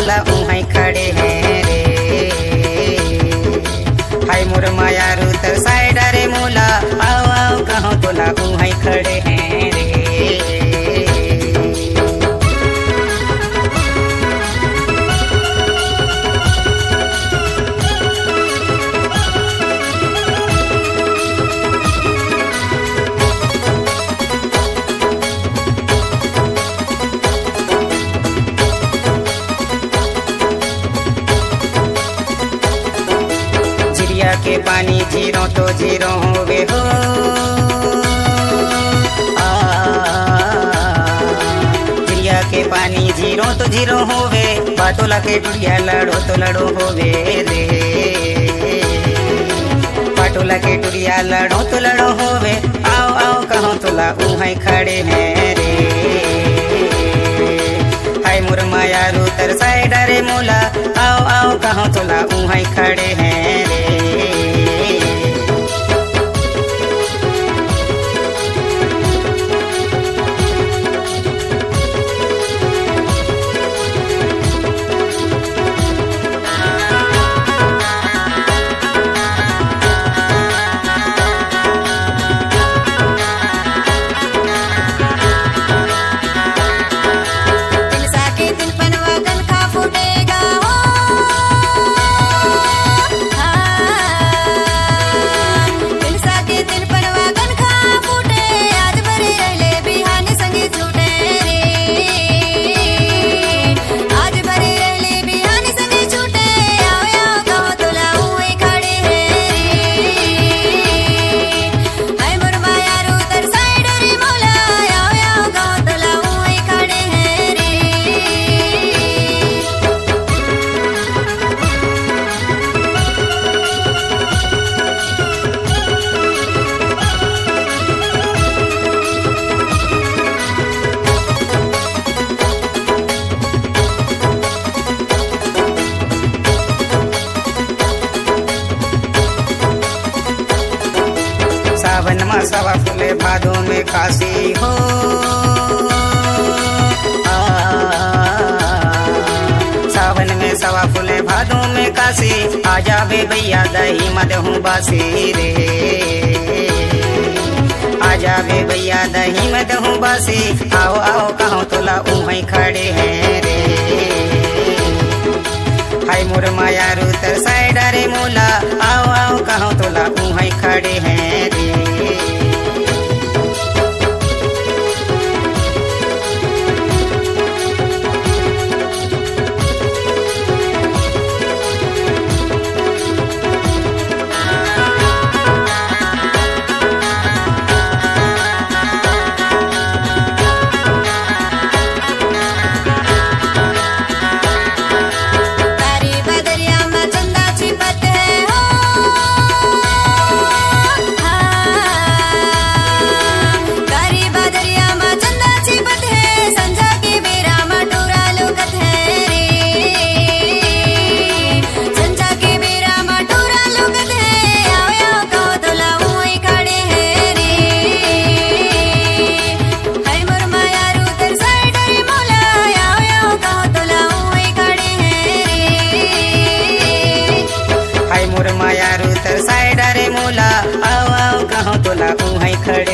तोला उहाई खड़े हैं रे। हाय मोर मायारू तर साइड रे मोला आओ आओ कहाँ तोला उहाई खड़े हैं रे। के पानी जीरो तो जीरो होवे हो चिड़िया के पानी जीरो तो जीरो होवे बाटोला के टुड़िया लड़ो तो लड़ो होवे रे। बाटोला के टुड़िया लड़ो तो लड़ो होवे आओ आओ कहाँ तोला उहाई खड़े हैं रे। हाय मोर मायारू तर साइड रे मोला आओ आओ कहाँ तोला उहाई खड़े हैं रे। सावन में सवा फूले भादो में काशी हो सावन में सवा फूले भादो में काशी आ जावे भैया दही मद हूँ बासी रे। आ जावे भैया दही मद हूँ बासी आओ आओ कहाँ तोला उहाई खड़े हैं रे। हाय मोर मायारू तर साइड रे मोला आओ आओ कहाँ तोला उहाई खड़े हैं रे। मोर मायारू तर साइड रे मोला आओ आओ कहाँ तोला उहाई खड़े